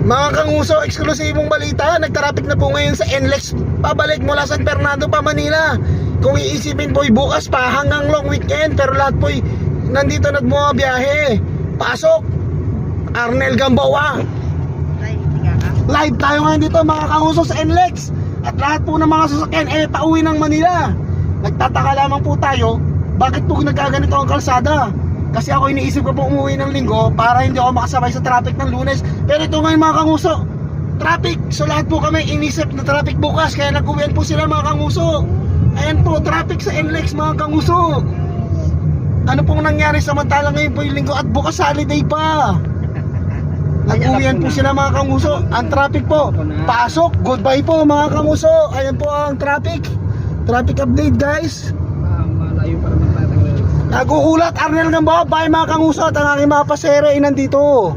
Mga kanguso, eksklusibong balita, nagtraffic na po ngayon sa NLEX pabalik mula San Fernando pa Manila. Kung iisipin po bukas pa hanggang long weekend, pero lahat po nandito nagbumabiyahe. Pasok Arnel Gamboa. Live tayo ngayon dito mga kanguso sa NLEX. At lahat po ng mga sasakyan pauwi ng Manila. Nagtataka lamang po tayo, bakit po nagkaganito ang kalsada? Kasi ako iniisip ko po umuwi ng linggo para hindi ako makasabay sa traffic ng Lunes. Pero ito ngayon mga kanguso, traffic. So lahat po kami inisip na traffic bukas, kaya nag-uwian po sila mga kanguso. Ayan po, traffic sa NLEX mga kanguso. Ano pong nangyari samantalang ngayon po yung linggo at bukas holiday pa? Nag-uwian po sila mga kanguso. Ang traffic po, pasok, goodbye po mga kanguso. Ayan po ang traffic. Traffic update guys. Malayo pa naman tayo. Naguulat Arnel Gamboa, bye mga kanguso. At ang aking mga pasere ay nandito.